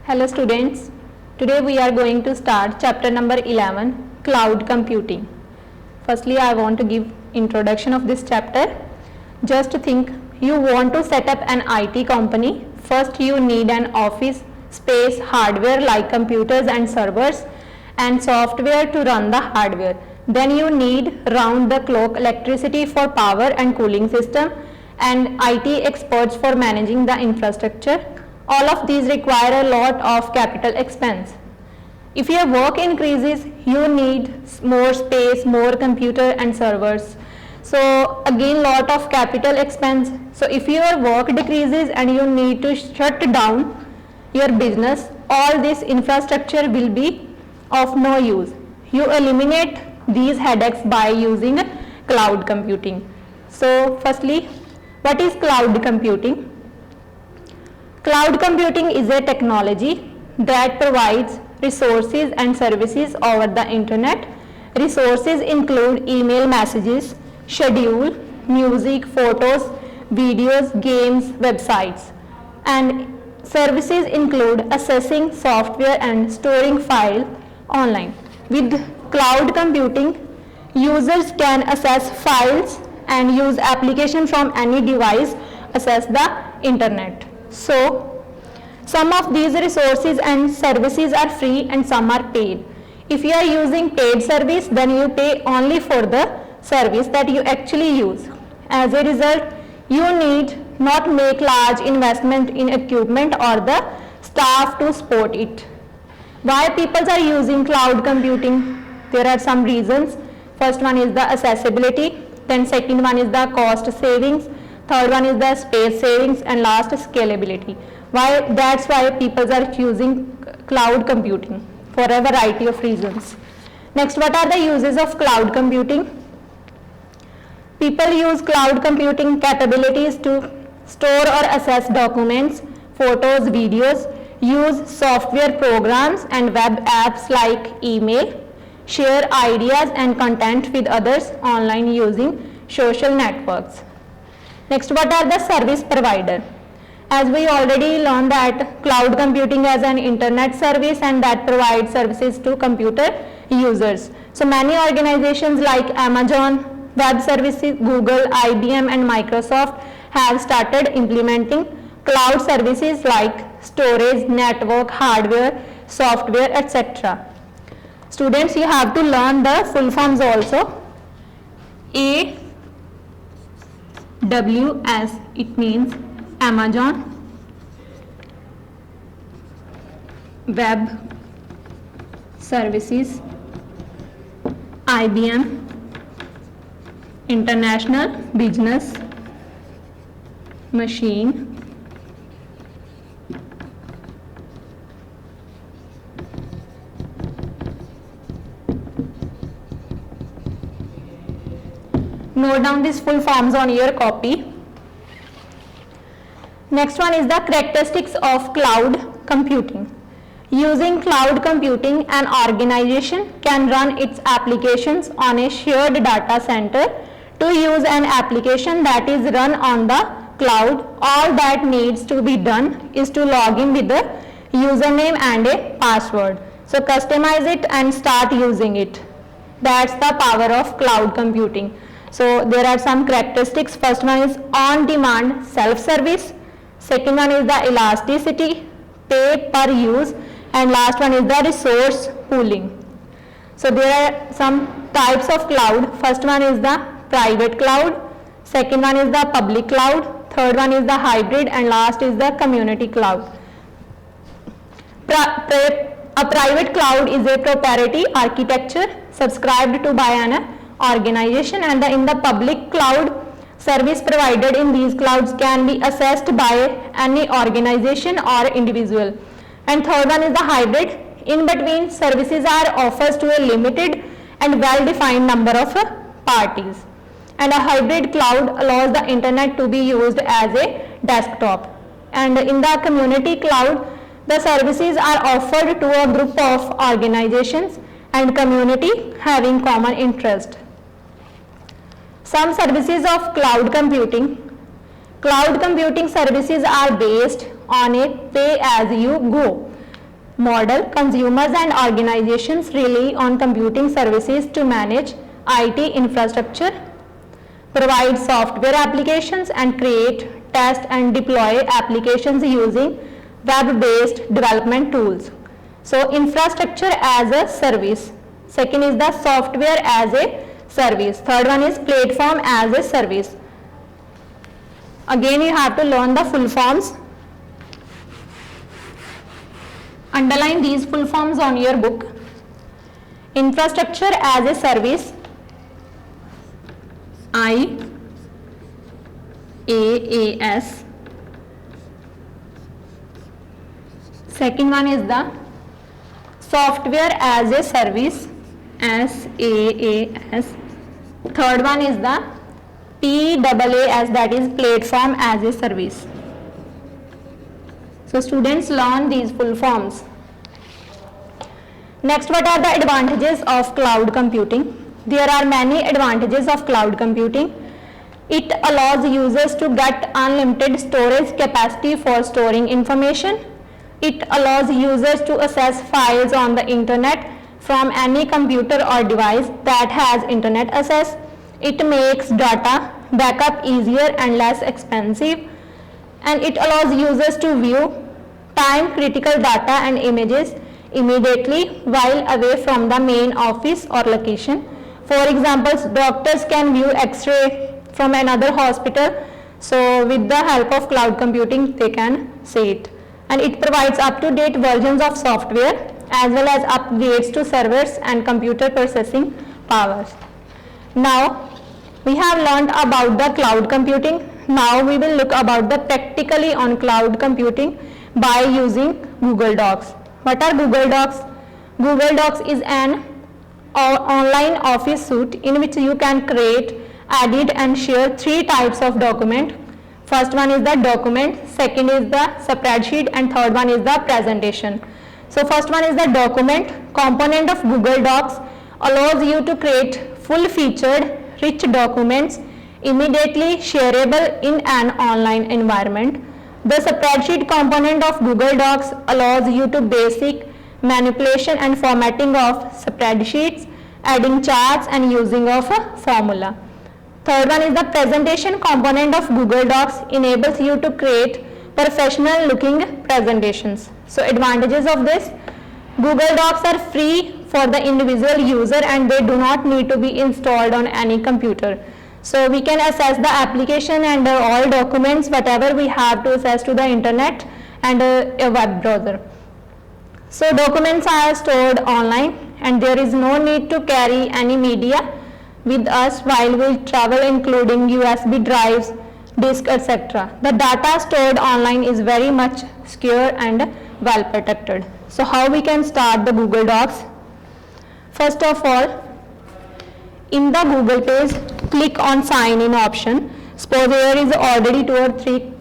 Hello students, today we are going to start chapter number 11, Cloud Computing. Firstly, I want to give introduction of this chapter. Just think, you want to set up an IT company. First you need an office space, hardware like computers and servers, and software to run the hardware. Then you need round the clock electricity for power and cooling system, and IT experts for managing the infrastructure. All of these require a lot of capital expense. If your work increases, you need more space, more computer and servers. So again, lot of capital expense. So if your work decreases and you need to shut down your business, all this infrastructure will be of no use. You eliminate these headaches by using cloud computing. So firstly, what is cloud computing? Cloud computing is a technology that provides resources and services over the internet. Resources include email messages, schedule, music, photos, videos, games, websites. And services include accessing software and storing files online. With cloud computing, users can access files and use applications from any device, access the internet. So, some of these resources and services are free and some are paid. If you are using paid service, then you pay only for the service that you actually use. As a result, you need not make large investment in equipment or the staff to support it. Why people are using cloud computing? There are some reasons. First one is the accessibility, then second one is the cost savings, third one is the space savings, and last scalability. That's why people are choosing cloud computing for a variety of reasons. Next, what are the uses of cloud computing? People use cloud computing capabilities to store or access documents, photos, videos, use software programs and web apps like email, share ideas and content with others online using social networks. Next, what are the service provider? As we already learned that cloud computing is an internet service and that provides services to computer users. So many organizations like Amazon Web Services, Google, IBM and Microsoft have started implementing cloud services like storage, network, hardware, software, etc. Students, you have to learn the full forms also. AWS, it means Amazon Web Services, IBM International Business Machine, note down these full forms on your copy. Next one is the characteristics of cloud computing. Using cloud computing, an organization can run its applications on a shared data center. To use an application that is run on the cloud, all that needs to be done is to log in with the username and a password. So customize it and start using it. That's the power of cloud computing. So there are some characteristics. First one is on-demand self-service. Second one is the elasticity, pay per use, and last one is the resource pooling. So there are some types of cloud. First one is the private cloud, second one is the public cloud, third one is the hybrid, and last is the community cloud. A private cloud is a proprietary architecture subscribed to by an organization, and in the public cloud, service provided in these clouds can be accessed by any organization or individual. And third one is the hybrid. In between, services are offered to a limited and well-defined number of parties. And a hybrid cloud allows the internet to be used as a desktop. And in the community cloud, the services are offered to a group of organizations and community having common interest. Some services of cloud computing. Cloud computing services are based on a pay-as-you-go. model, consumers and organizations rely on computing services to manage IT infrastructure, provide software applications and create, test and deploy applications using web-based development tools. So infrastructure as a service. Second is the software as a service. Third one is platform as a service. Again you have to learn the full forms. Underline these full forms on your book. Infrastructure as a service, IaaS. Second one is the software as a service, SaaS. Third one is the PaaS, that is platform as a service. So students learn these full forms. Next, what are the advantages of cloud computing? There are many advantages of cloud computing. It allows users to get unlimited storage capacity for storing information. It allows users to access files on the internet from any computer or device that has internet access. It makes data backup easier and less expensive. And it allows users to view time critical data and images immediately while away from the main office or location. For example, doctors can view X-ray from another hospital. So with the help of cloud computing, they can see it. And it provides up-to-date versions of software as well as upgrades to servers and computer processing powers. Now we have learned about the cloud computing. Now we will look about the practically on cloud computing by using Google Docs. What are Google Docs? Google Docs is an online office suite in which you can create, edit and share 3 types of document. First one is the document, second is the spreadsheet and third one is the presentation. So first one is the document. Component of Google Docs allows you to create full featured rich documents immediately shareable in an online environment. The spreadsheet component of Google Docs allows you to basic manipulation and formatting of spreadsheets, adding charts and using of a formula. Third one is the presentation component of Google Docs enables you to create professional looking presentations. So advantages of this: Google Docs are free for the individual user and they do not need to be installed on any computer. So we can access the application and all documents whatever we have to access to the internet and a web browser. So documents are stored online and there is no need to carry any media with us while we travel, including USB drives, disk, etc. The data stored online is very much secure and well protected. So how we can start the Google Docs? First of all, in the Google page, click on sign in option. Suppose there is already 2 or 3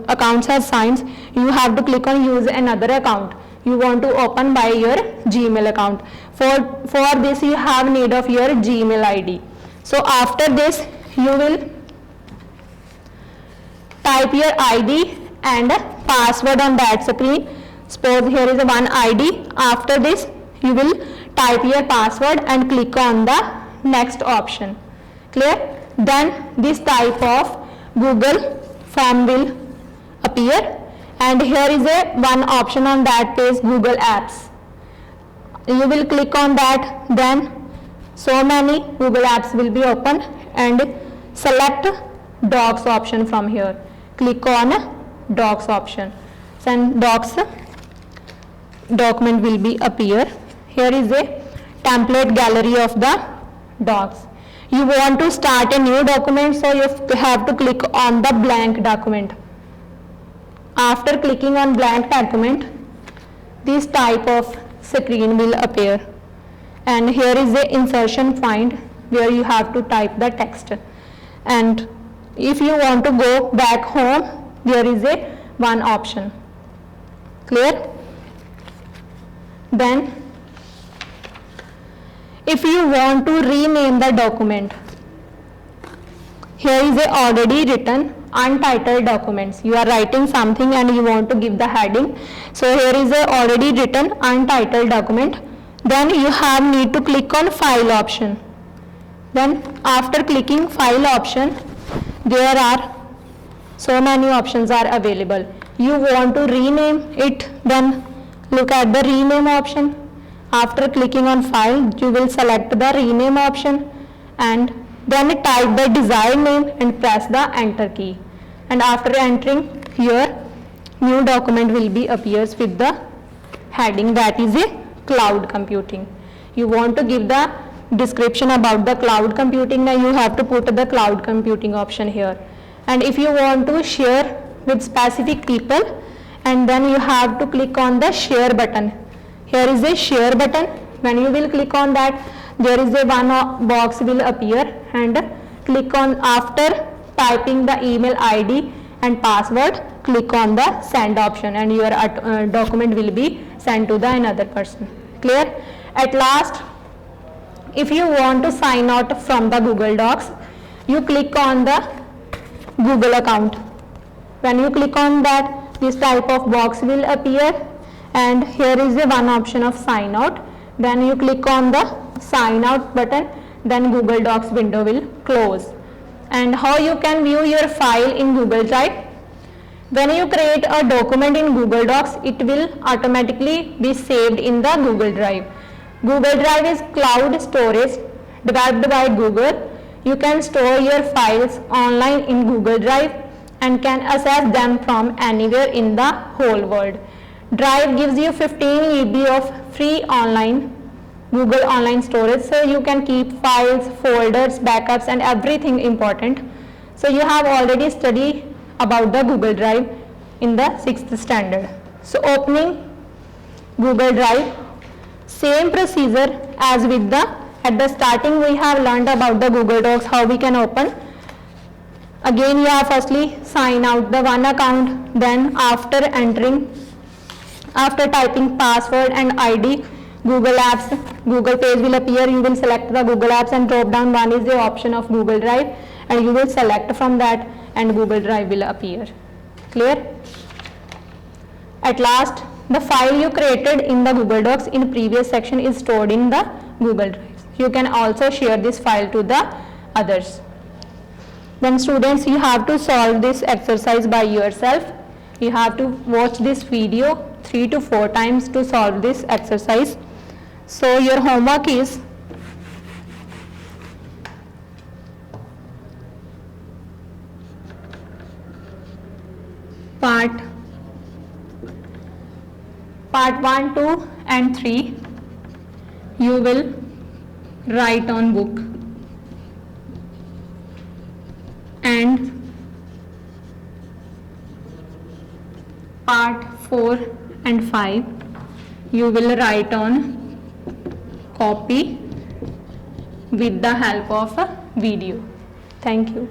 accounts are signed, you have to click on use another account. You want to open by your Gmail account. For this you have need of your Gmail ID. So after this you will type your ID and password on that screen. Suppose here is one ID. After this you will type your password and click on the next option. Clear? Then this type of Google form will appear. And here is one option on that page, Google Apps. You will click on that, then so many Google Apps will be open and select Docs option from here. Click on Docs option. Then Docs document will be appear. Here is a template gallery of the Docs. You want to start a new document, so you have to click on the blank document. After clicking on blank document, this type of screen will appear and here is the insertion point where you have to type the text, and if you want to go back home there is a one option. Clear? Then if you want to rename the document, here is a already written untitled documents. You are writing something and you want to give the heading. So here is a already written untitled document. Then you have need to click on file option. Then after clicking file option, there are so many options are available. You want to rename it, then look at the rename option. After clicking on file, you will select the rename option and then type the desired name and press the enter key. And after entering, your new document will be appears with the heading, that is a cloud computing. You want to give the description about the cloud computing, now you have to put the cloud computing option here. And if you want to share with specific people, and then you have to click on the share button. Here is a share button. When you will click on that, there is a one box will appear, and click on, after typing the email ID and password, click on the send option and your document will be sent to the another person. Clear? At last, if you want to sign out from the Google Docs, you click on the Google account. When you click on that, this type of box will appear, and here is the one option of sign out. Then you click on the sign out button, then Google Docs window will close. And how you can view your file in Google Drive? When you create a document in Google Docs, it will automatically be saved in the Google Drive. Google Drive is cloud storage developed by Google. You can store your files online in Google Drive and can access them from anywhere in the whole world. Drive gives you 15 GB of free online Google online storage, so you can keep files, folders, backups and everything important. So you have already studied about the Google Drive in the 6th standard. So opening Google Drive, same procedure as with the, at the starting we have learned about the Google Docs, how we can open. Again you have firstly sign out the one account, then after typing password and ID, Google Apps, Google page will appear. You will select the Google Apps and drop down one is the option of Google Drive, and you will select from that and Google Drive will appear. Clear? At last, the file you created in the Google Docs in previous section is stored in the Google Drive. You can also share this file to the others. Then students, you have to solve this exercise by yourself. You have to watch this video 3 to 4 times to solve this exercise. So your homework is part 1, 2 and 3 you will write on book, and part 4 and 5 you will write on copy with the help of a video. Thank you.